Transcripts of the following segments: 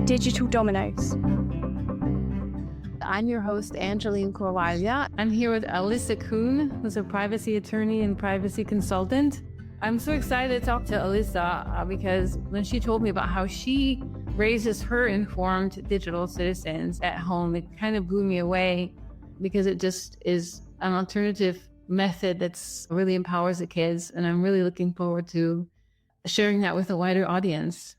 Digital Dominoes. I'm your host, Angeline Corvaglia. I'm here with Alyssa Coon, who's a privacy attorney and privacy consultant. I'm so excited to talk to Alyssa because when she told me about how she raises her informed digital citizens at home, it kind of blew me away because it just is an alternative method that's really empowers the kids. And I'm really looking forward to sharing that with a wider audience.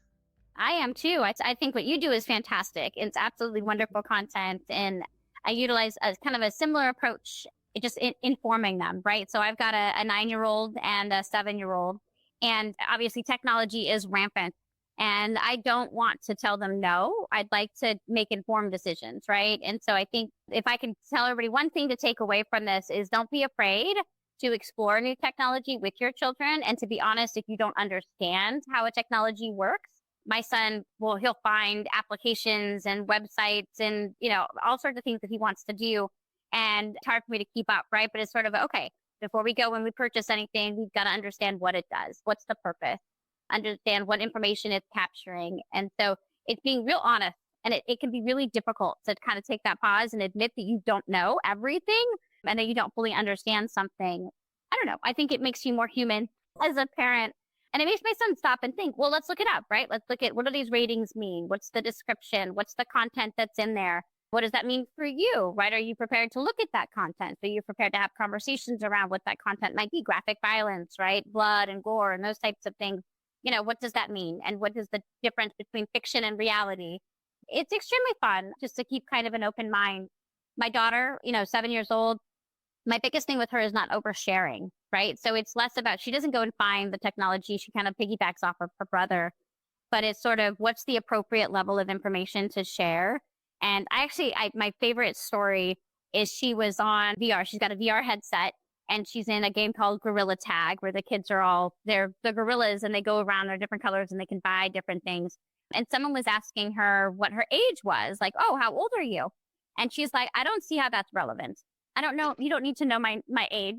I am too. I think what you do is fantastic. It's absolutely wonderful content. And I utilize a kind of a similar approach, just informing them, right? So I've got a 9-year-old and a 7-year-old, and obviously technology is rampant. And I don't want to tell them no. I'd like to make informed decisions, right? And so I think if I can tell everybody one thing to take away from this is don't be afraid to explore new technology with your children. And to be honest, if you don't understand how a technology works, my son he'll find applications and websites and, all sorts of things that he wants to do. And it's hard for me to keep up, right? But it's sort of, okay, before we go, when we purchase anything, we've got to understand what it does. What's the purpose? Understand what information it's capturing. And so it's being real honest. And it can be really difficult to kind of take that pause and admit that you don't know everything and that you don't fully understand something. I don't know. I think it makes you more human as a parent. And it makes my son stop and think, well, let's look it up, right? Let's look at what do these ratings mean? What's the description? What's the content that's in there? What does that mean for you, right? Are you prepared to look at that content? Are you prepared to have conversations around what that content might be? Graphic violence, right? Blood and gore and those types of things. What does that mean? And what is the difference between fiction and reality? It's extremely fun just to keep kind of an open mind. My daughter, 7 years old, my biggest thing with her is not oversharing, right? So it's less about, she doesn't go and find the technology. She kind of piggybacks off of her brother, but it's sort of what's the appropriate level of information to share. And my favorite story is she was on VR. She's got a VR headset and she's in a game called Gorilla Tag where the kids are they're the gorillas and they go around, they're different colors and they can buy different things. And someone was asking her what her age was, like, oh, how old are you? And she's like, I don't see how that's relevant. I don't know. You don't need to know my age.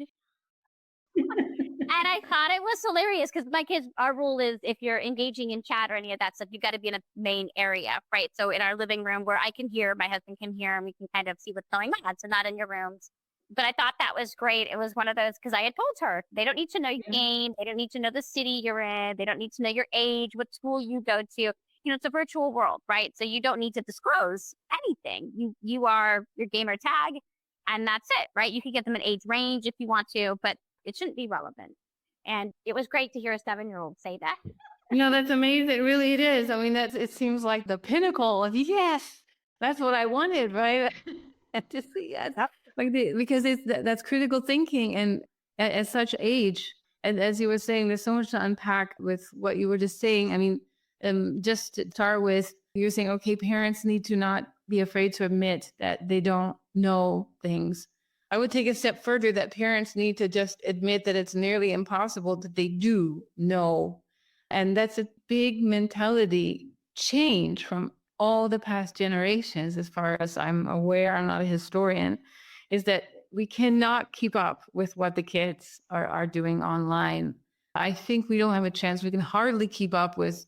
And I thought it was hilarious because my kids, our rule is if you're engaging in chat or any of that stuff, you've got to be in a main area, right? So in our living room where I can hear, my husband can hear, and we can kind of see what's going on. So not in your rooms. But I thought that was great. It was one of those, because I had told her, they don't need to know your name. They don't need to know the city you're in. They don't need to know your age, what school you go to. It's a virtual world, right? So you don't need to disclose anything. You are your gamer tag, and that's it, right? You can get them an age range if you want to, but it shouldn't be relevant. And it was great to hear a 7-year-old say that. That's amazing. Really, it is. I mean, it seems like the pinnacle of, yes, that's what I wanted, right? And to see because that's critical thinking and at such age. And as you were saying, there's so much to unpack with what you were just saying. I mean, just to start with, you're saying, okay, parents need to not be afraid to admit that they don't know things. I would take a step further that parents need to just admit that it's nearly impossible that they do know. And that's a big mentality change from all the past generations, as far as I'm aware. I'm not a historian, is that we cannot keep up with what the kids are doing online. I think we don't have a chance. We can hardly keep up with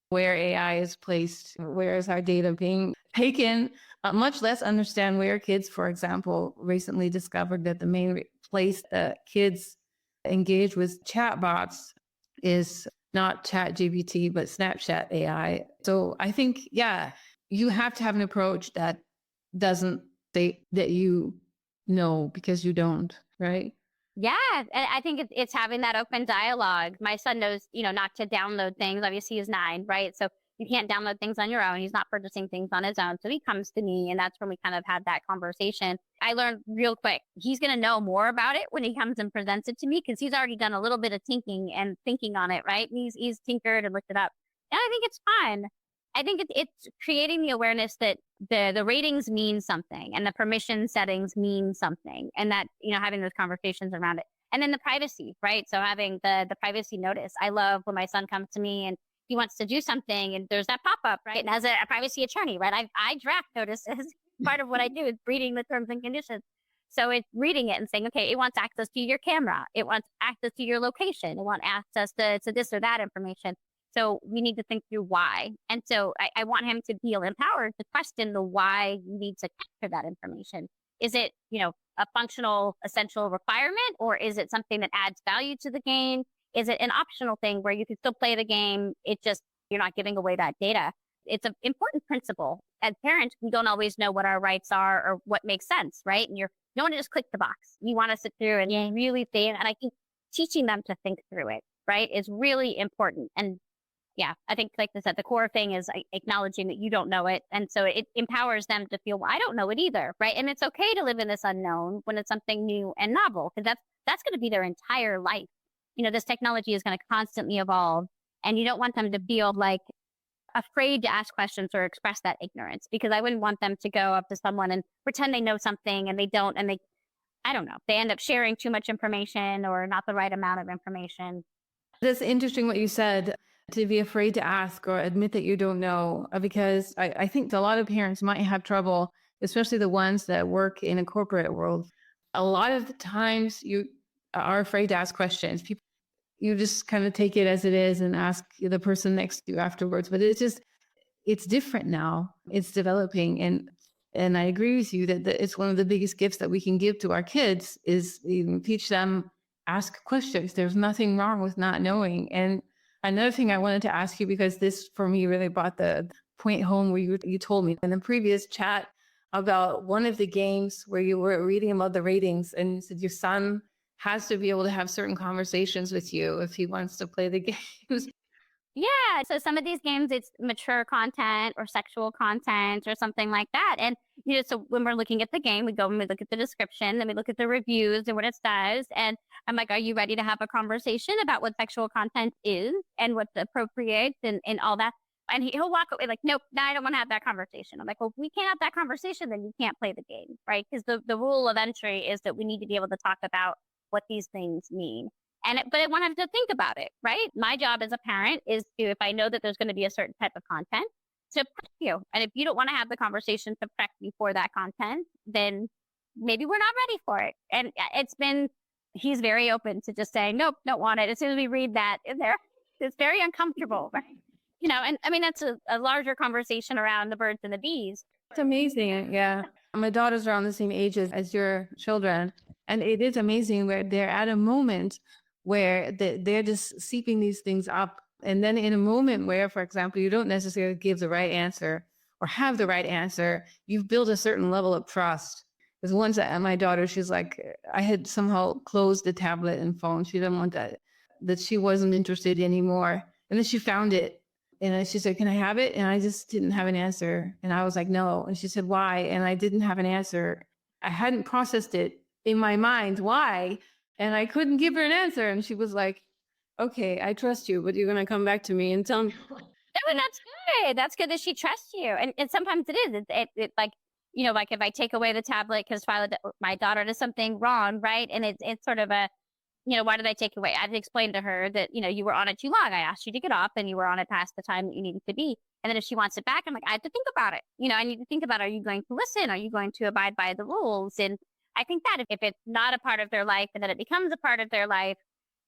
where AI is placed, where is our data being taken, much less understand where kids, for example, recently discovered that the main place that kids engage with chatbots is not ChatGPT, but Snapchat AI. So I think, you have to have an approach that doesn't say that you know because you don't, right? Yeah, I think it's having that open dialogue. My son knows, not to download things. Obviously, he's 9, right? So you can't download things on your own. He's not purchasing things on his own. So he comes to me, and that's when we kind of had that conversation. I learned real quick, he's going to know more about it when he comes and presents it to me because he's already done a little bit of thinking on it, right? And he's tinkered and looked it up. And I think it's fun. I think it's creating the awareness that the ratings mean something and the permission settings mean something, and that, having those conversations around it. And then the privacy, right? So having the privacy notice. I love when my son comes to me and he wants to do something and there's that pop-up, right? And as a privacy attorney, right, I draft notices. Part of what I do is reading the terms and conditions. So it's reading it and saying, okay, it wants access to your camera. It wants access to your location. It wants access to this or that information. So we need to think through why. And so I want him to feel empowered to question the why you need to capture that information. Is it, a functional, essential requirement, or is it something that adds value to the game? Is it an optional thing where you can still play the game? It just, you're not giving away that data. It's an important principle. As parents, we don't always know what our rights are or what makes sense, right? And you don't want to just click the box. You want to sit through and really think. And I think teaching them to think through it, right, is really important. And yeah, I think, like I said, the core thing is acknowledging that you don't know it. And so it empowers them to feel, well, I don't know it either, right? And it's okay to live in this unknown when it's something new and novel, because that's going to be their entire life. This technology is going to constantly evolve, and you don't want them to feel like afraid to ask questions or express that ignorance, because I wouldn't want them to go up to someone and pretend they know something and they don't, and I don't know, they end up sharing too much information or not the right amount of information. That's interesting what you said, to be afraid to ask or admit that you don't know, because I think a lot of parents might have trouble, especially the ones that work in a corporate world. A lot of the times you are afraid to ask questions. People, you just kind of take it as it is and ask the person next to you afterwards. But it's different now. It's developing. And I agree with you that it's one of the biggest gifts that we can give to our kids is teach them, ask questions. There's nothing wrong with not knowing. And another thing I wanted to ask you, because this for me really brought the point home where you told me in the previous chat about one of the games where you were reading about the ratings, and you said your son has to be able to have certain conversations with you if he wants to play the games. Yeah. So some of these games, it's mature content or sexual content or something like that. And, so when we're looking at the game, we go and we look at the description, then we look at the reviews and what it says. And I'm like, are you ready to have a conversation about what sexual content is and what's appropriate and all that? And he'll walk away like, nope, I don't want to have that conversation. I'm like, well, if we can't have that conversation, then you can't play the game, right? Because the rule of entry is that we need to be able to talk about what these things mean. But I want him to think about it, right? My job as a parent is to, if I know that there's going to be a certain type of content, to prep you. And if you don't want to have the conversation to prep you for that content, then maybe we're not ready for it. And he's very open to just saying, nope, don't want it. As soon as we read that in there, it's very uncomfortable, right? And I mean, that's a larger conversation around the birds and the bees. It's amazing. Yeah. My daughters are on the same age as your children. And it is amazing where they're at a moment where they're just seeping these things up. And then in a moment where, for example, you don't necessarily give the right answer or have the right answer, you've built a certain level of trust. Because once my daughter, she's like, I had somehow closed the tablet and phone. She didn't want that she wasn't interested anymore. And then she found it. And she said, can I have it? And I just didn't have an answer. And I was like, no. And she said, why? And I didn't have an answer. I hadn't processed it in my mind. Why? And I couldn't give her an answer. And she was like, okay, I trust you, but you're going to come back to me and tell me. Oh, that's good. That's good that she trusts you. And sometimes it is. It's like, like if I take away the tablet because my daughter does something wrong, right? And it's sort of a, why did I take it away? I had to explain to her that, you were on it too long. I asked you to get off and you were on it past the time that you needed to be. And then if she wants it back, I'm like, I have to think about it. I need to think about, are you going to listen? Are you going to abide by the rules? And I think that if it's not a part of their life and then it becomes a part of their life,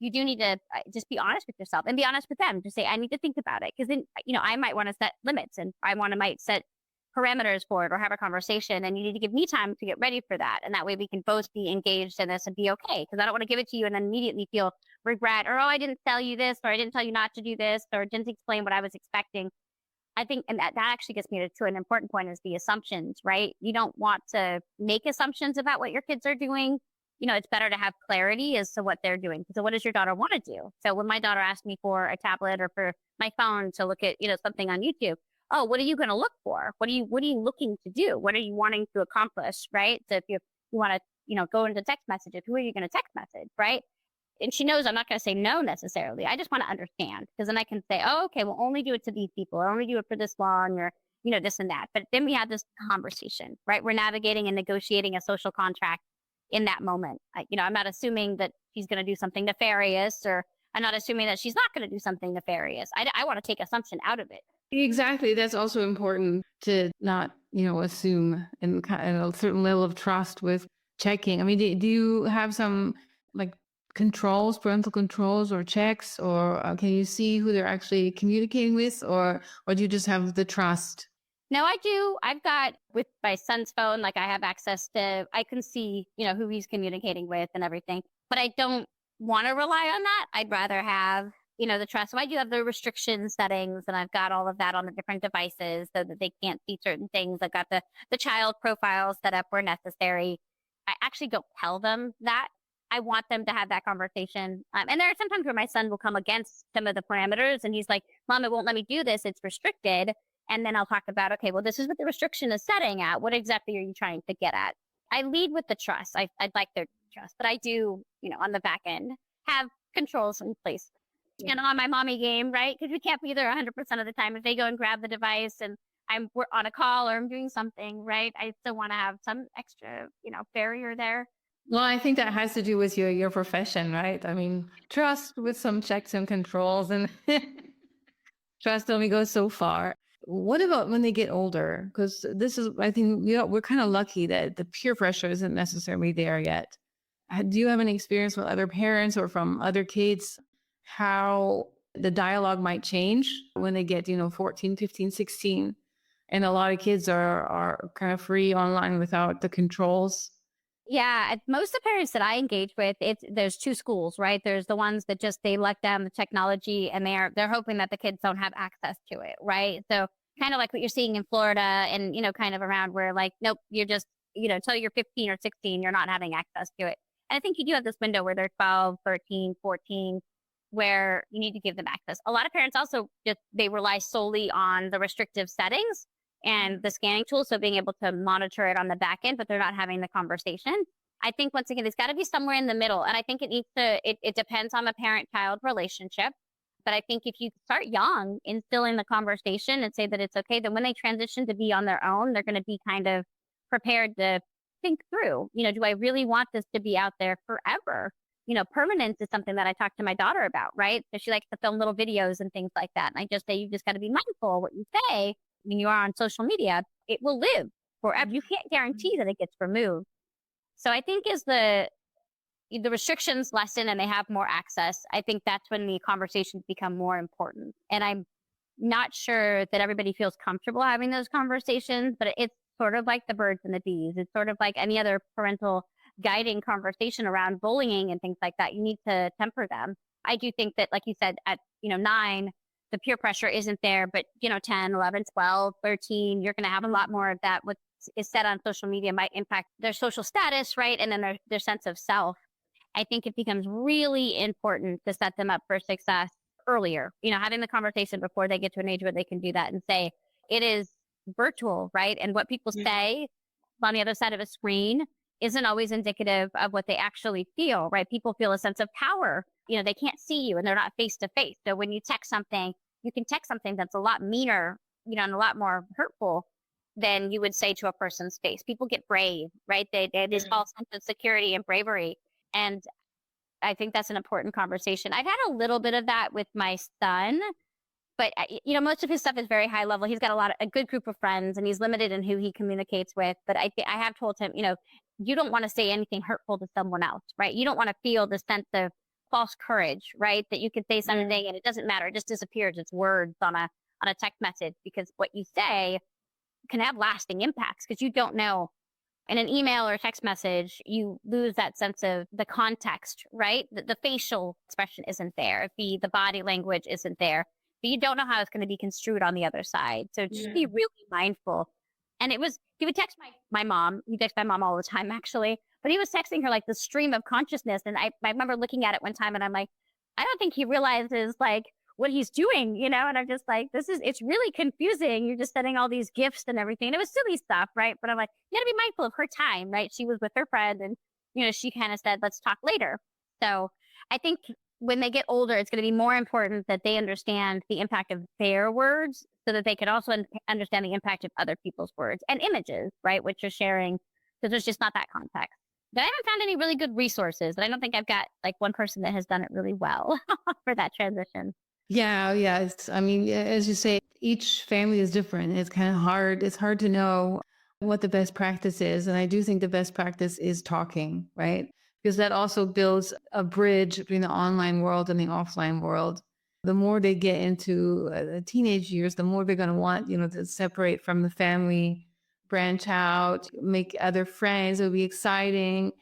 you do need to just be honest with yourself and be honest with them. Just say, I need to think about it. Because then, I might want to set limits and might set parameters for it or have a conversation. And you need to give me time to get ready for that. And that way we can both be engaged in this and be okay. Because I don't want to give it to you and then immediately feel regret or, oh, I didn't tell you this, or I didn't tell you not to do this, or didn't explain what I was expecting. I think, and that actually gets me to an important point, is the assumptions, right? You don't want to make assumptions about what your kids are doing. It's better to have clarity as to what they're doing. So what does your daughter want to do? So when my daughter asked me for a tablet or for my phone to look at, something on YouTube, oh, what are you going to look for? What are you looking to do? What are you wanting to accomplish, right? So if you want to, go into text messages, who are you going to text message, right? And she knows I'm not going to say no necessarily. I just want to understand, because then I can say, oh, okay, we'll only do it to these people, or only do it for this long, or, this and that. But then we have this conversation, right? We're navigating and negotiating a social contract in that moment. I'm not assuming that she's going to do something nefarious, or I'm not assuming that she's not going to do something nefarious. I want to take assumption out of it. Exactly. That's also important, to not, assume, and kind of a certain level of trust with checking. I mean, do you have some like controls, parental controls or checks, or can you see who they're actually communicating with, or do you just have the trust? No, I do. I've got with my son's phone, like I have access to, I can see, who he's communicating with and everything, but I don't want to rely on that. I'd rather have, the trust. So I do have the restriction settings and I've got all of that on the different devices so that they can't see certain things. I've got the child profiles set up where necessary. I actually don't tell them that. I want them to have that conversation. And there are sometimes where my son will come against some of the parameters and he's like, Mom, it won't let me do this. It's restricted. And then I'll talk about, okay, well, this is what the restriction is setting at. What exactly are you trying to get at? I lead with the trust. I'd like their trust, but I do, on the back end, have controls in place. Yeah. And on my mommy game, right? Because we can't be there 100% of the time. If they go and grab the device and we're on a call or I'm doing something, right? I still want to have some extra, barrier there. Well, I think that has to do with your profession, right? I mean, trust with some checks and controls, and trust only goes so far. What about when they get older? Because this is, I think, we're kind of lucky that the peer pressure isn't necessarily there yet. Do you have any experience with other parents or from other kids, how the dialogue might change when they get, 14, 15, 16? And a lot of kids are kind of free online without the controls. Yeah, most of the parents that I engage with, there's two schools, right? There's the ones that just they let down the technology and they're hoping that the kids don't have access to it, right? So kind of like what you're seeing in Florida and kind of around where like, nope, you're just until you're 15 or 16, you're not having access to it. And I think you do have this window where they're 12, 13, 14, where you need to give them access. A lot of parents also just they rely solely on the restrictive settings and the scanning tool. So being able to monitor it on the back end, but they're not having the conversation. I think once again, it's got to be somewhere in the middle. And I think it depends on the parent child relationship. But I think if you start young, instilling the conversation and say that it's okay, then when they transition to be on their own, they're going to be kind of prepared to think through, do I really want this to be out there forever? Permanence is something that I talk to my daughter about, right? So she likes to film little videos and things like that. And I just say, you just got to be mindful of what you say when you are on social media. It will live forever. You can't guarantee that it gets removed. So I think as the restrictions lessen and they have more access, I think that's when the conversations become more important. And I'm not sure that everybody feels comfortable having those conversations, but it's sort of like the birds and the bees. It's sort of like any other parental guiding conversation around bullying and things like that. You need to temper them. I do think that, like you said, at 9, the peer pressure isn't there, but 10, 11, 12, 13, you're going to have a lot more of that. What is said on social media might impact their social status, right? And then their sense of self. I think it becomes really important to set them up for success earlier, having the conversation before they get to an age where they can do that and say, it is virtual, right? And what people say on the other side of a screen isn't always indicative of what they actually feel, right? People feel a sense of power. They can't see you and they're not face to face. So when you text something, you can text something that's a lot meaner, and a lot more hurtful than you would say to a person's face. People get brave, right? They have this false sense of security and bravery. And I think that's an important conversation. I've had a little bit of that with my son, but most of his stuff is very high level. He's got a good group of friends and he's limited in who he communicates with. But I have told him, you don't want to say anything hurtful to someone else, right? You don't want to feel the sense of false courage, right? That you could say something and it doesn't matter. It just disappears. It's words on a text message, because what you say can have lasting impacts, because you don't know. In an email or a text message, you lose that sense of the context, right? The facial expression isn't there. The body language isn't there. But you don't know how it's going to be construed on the other side. So just be really mindful. And he would text my mom. He texts my mom all the time, actually. But he was texting her like the stream of consciousness. And I remember looking at it one time and I'm like, I don't think he realizes like what he's doing, and I'm just like, it's really confusing. You're just sending all these gifts and everything. And it was silly stuff, right? But I'm like, you gotta be mindful of her time, right? She was with her friend and, she kind of said, let's talk later. So I think when they get older, it's going to be more important that they understand the impact of their words so that they can also understand the impact of other people's words and images, right? Which you're sharing, because there's just not that context. But I haven't found any really good resources. But I don't think I've got like one person that has done it really well for that transition. Yeah, yeah. I mean, as you say, each family is different. It's kind of hard. It's hard to know what the best practice is. And I do think the best practice is talking, right? because that also builds a bridge between the online world and the offline world. The more they get into the teenage years, the more they're going to want, to separate from the family, branch out, make other friends. It'll be exciting.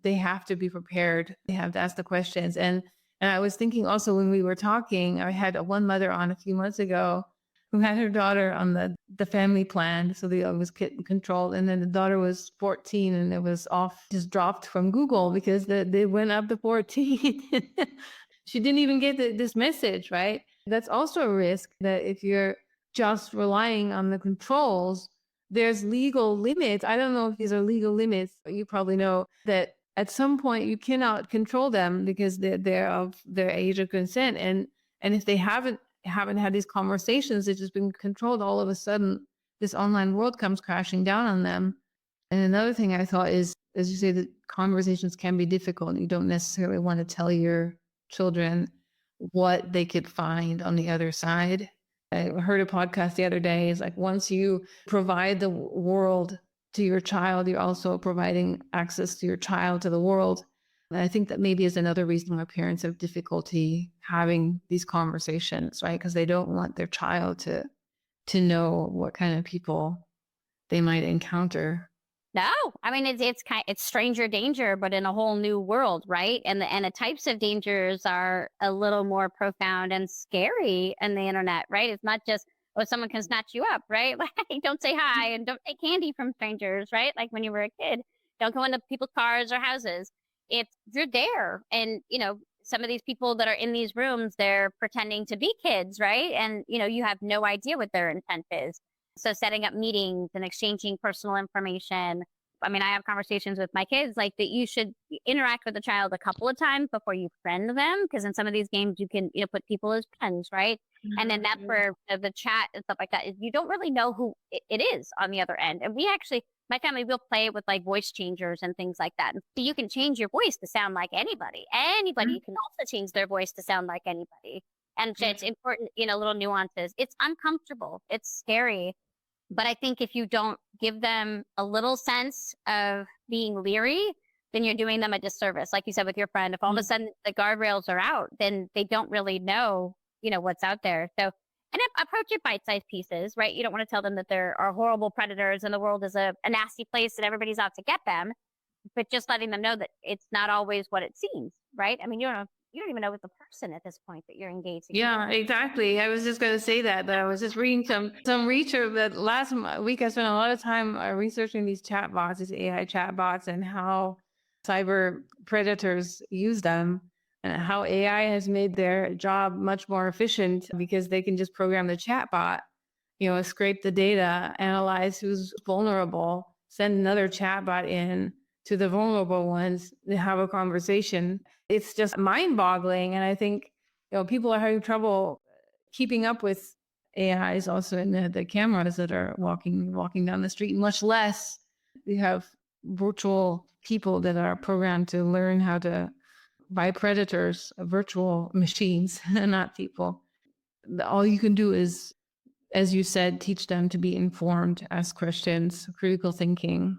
They have to be prepared. They have to ask the questions. And I was thinking also when we were talking, I had one mother on a few months ago who had her daughter on the family plan. So the was controlled. And then the daughter was 14 and it was off, just dropped from Google because they went up to 14. She didn't even get this message, right? That's also a risk that if you're just relying on the controls, there's legal limits. I don't know if these are legal limits. You probably know that at some point you cannot control them because they're of their age of consent. And if they haven't had these conversations, it's just been controlled, all of a sudden this online world comes crashing down on them. And another thing I thought is, as you say, that conversations can be difficult. You don't necessarily want to tell your children what they could find on the other side. I heard a podcast the other day. It's like once you provide the world to your child, you're also providing access to your child to the world. And I think that maybe is another reason why parents have difficulty having these conversations, right? Because they don't want their child to know what kind of people they might encounter. No, I mean it's stranger danger, but in a whole new world, right? And the types of dangers are a little more profound and scary in the internet, right? It's not just someone can snatch you up, right? Like don't say hi and don't take candy from strangers, right? Like when you were a kid, don't go into people's cars or houses. If you're there, and some of these people that are in these rooms, they're pretending to be kids, right? And you have no idea what their intent is. So setting up meetings and exchanging personal information. I mean, I have conversations with my kids like that you should interact with the child a couple of times before you friend them. Because in some of these games, you can, put people as friends, right? Mm-hmm. And then that's where the chat and stuff like that is you don't really know who it is on the other end. And we actually, my family will play with like voice changers and things like that. And so you can change your voice to sound like anybody. Anybody mm-hmm. can also change their voice to sound like anybody. And so it's important, little nuances. It's uncomfortable. It's scary. But I think if you don't give them a little sense of being leery, then you're doing them a disservice. Like you said with your friend, if all of a sudden the guardrails are out, then they don't really know, what's out there. So, and approach it bite-sized pieces, right? You don't want to tell them that there are horrible predators and the world is a nasty place and everybody's out to get them, but just letting them know that it's not always what it seems, right? I mean, you don't even know with the person at this point that you're engaged. Yeah, exactly. I was just going to say that I was just reading some research that last week I spent a lot of time researching these chatbots, these AI chatbots, and how cyber predators use them, and how AI has made their job much more efficient because they can just program the chatbot, scrape the data, analyze who's vulnerable, send another chatbot in to the vulnerable ones to have a conversation. It's just mind-boggling. And I think, people are having trouble keeping up with AIs also in the cameras that are walking down the street, much less you have virtual people that are programmed to learn how to, by predators, virtual machines, not people. All you can do is, as you said, teach them to be informed, ask questions, critical thinking.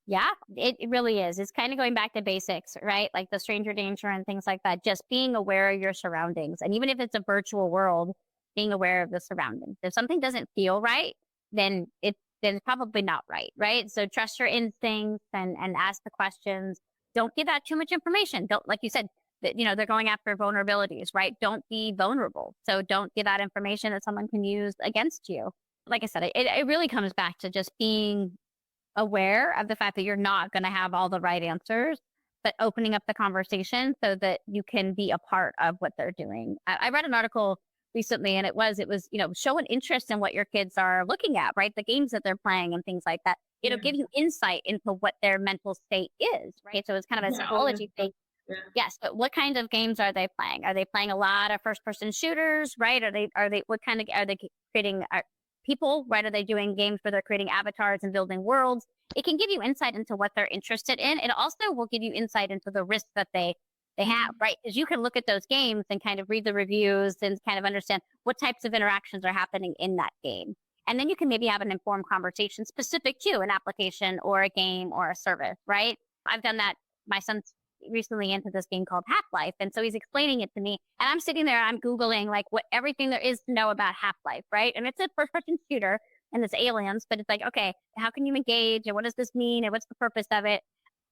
Yeah, it really is. It's kind of going back to basics, right? Like the stranger danger and things like that. Just being aware of your surroundings. And even if it's a virtual world, being aware of the surroundings. If something doesn't feel right, then it's probably not right, right? So trust your instincts and ask the questions. Don't give out too much information. Don't, like you said, that they're going after vulnerabilities, right? Don't be vulnerable. So don't give out information that someone can use against you. Like I said, it really comes back to just being aware of the fact that you're not going to have all the right answers, but opening up the conversation so that you can be a part of what they're doing. I read an article recently and it was, show an interest in what your kids are looking at, right? The games that they're playing and things like that. It'll give you insight into what their mental state is, right? So it's kind of a psychology thing. Yeah. Yes, but what kind of games are they playing? Are they playing a lot of first-person shooters, right? Are they what kind of are they creating people, right? Are they doing games where they're creating avatars and building worlds? It can give you insight into what they're interested in. It also will give you insight into the risks that they have, right? Because you can look at those games and kind of read the reviews and kind of understand what types of interactions are happening in that game. And then you can maybe have an informed conversation specific to an application or a game or a service, right? I've done that. My son's recently into this game called Half-Life. And so he's explaining it to me, and I'm sitting there, I'm Googling like what everything there is to know about Half-Life, right? And it's a first-person shooter and it's aliens, but it's like, okay, how can you engage and what does this mean and what's the purpose of it?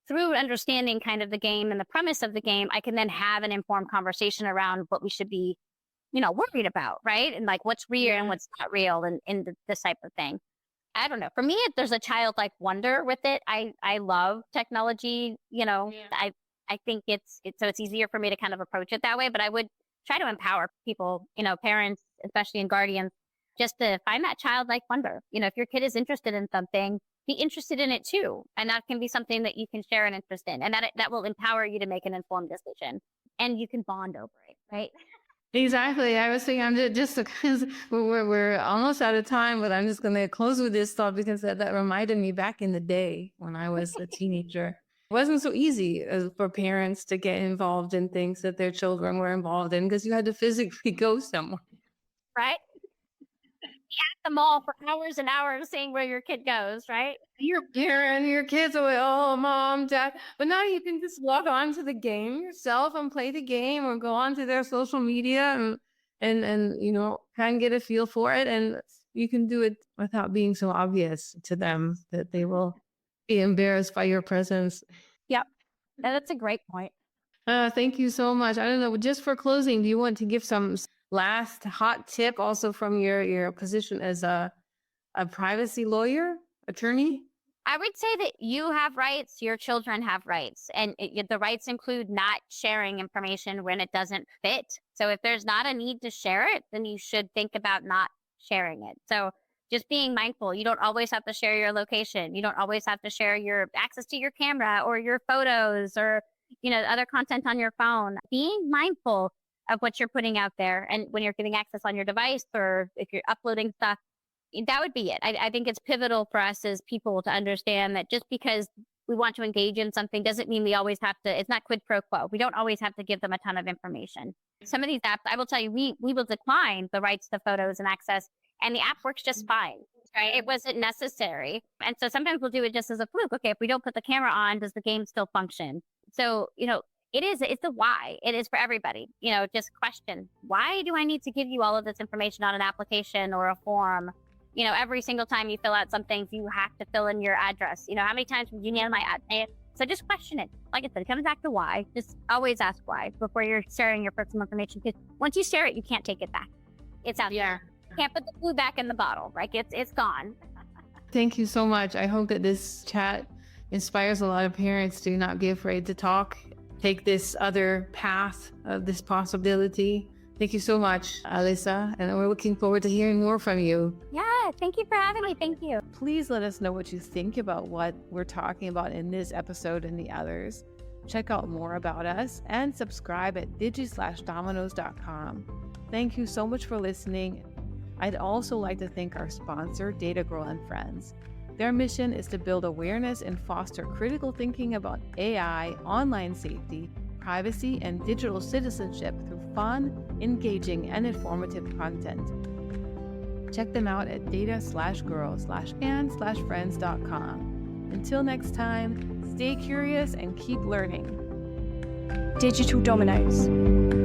Through understanding kind of the game and the premise of the game, I can then have an informed conversation around what we should be, worried about, right? And like what's real and what's not real and this type of thing. I don't know. For me, there's a childlike wonder with it. I love technology. I think it's so it's easier for me to kind of approach it that way. But I would try to empower people, parents, especially and guardians, just to find that childlike wonder. If your kid is interested in something, be interested in it too, and that can be something that you can share an interest in, and that will empower you to make an informed decision, and you can bond over it, right? Exactly. I was thinking, just because we're almost out of time, but I'm just going to close with this thought because that reminded me back in the day when I was a teenager. It wasn't so easy for parents to get involved in things that their children were involved in because you had to physically go somewhere. Right? At the mall for hours and hours seeing where your kid goes, right? Your parent, your kids are like, oh, mom, dad. But now you can just log on to the game yourself and play the game or go onto their social media and kind of get a feel for it. And you can do it without being so obvious to them that they will be embarrassed by your presence. Yep. That's a great point. Thank you so much. I don't know, just for closing, do you want to give some last hot tip also from your position as a privacy lawyer, attorney? I would say that you have rights, your children have rights, and the rights include not sharing information when it doesn't fit. So if there's not a need to share it, then you should think about not sharing it. So just being mindful, you don't always have to share your location. You don't always have to share your access to your camera or your photos or, other content on your phone. Being mindful of what you're putting out there and when you're giving access on your device or if you're uploading stuff, that would be it. I think it's pivotal for us as people to understand that just because we want to engage in something doesn't mean we always have to, it's not quid pro quo. We don't always have to give them a ton of information. Some of these apps, I will tell you, we will decline the rights to photos and access, and the app works just fine, right? It wasn't necessary. And so sometimes we'll do it just as a fluke. Okay, if we don't put the camera on, does the game still function? So, it's a why. It is for everybody. Just question, why do I need to give you all of this information on an application or a form? Every single time you fill out something, you have to fill in your address. How many times would you need my address? So just question it. Like I said, it comes back to why. Just always ask why before you're sharing your personal information. Because once you share it, you can't take it back. It's out there. You can't put the glue back in the bottle, right? It's gone. Thank you so much. I hope that this chat inspires a lot of parents to not be afraid to talk, take this other path of this possibility. Thank you so much, Alyssa, and we're looking forward to hearing more from you. Yeah, thank you for having me. Thank you. Please let us know what you think about what we're talking about in this episode and the others. Check out more about us and subscribe at digi-dominoes.com. Thank you so much for listening. I'd also like to thank our sponsor, Data Girl and Friends. Their mission is to build awareness and foster critical thinking about AI, online safety, privacy, and digital citizenship through fun, engaging, and informative content. Check them out at data/girl/and/friends.com. Until next time, stay curious and keep learning. Digital Dominoes.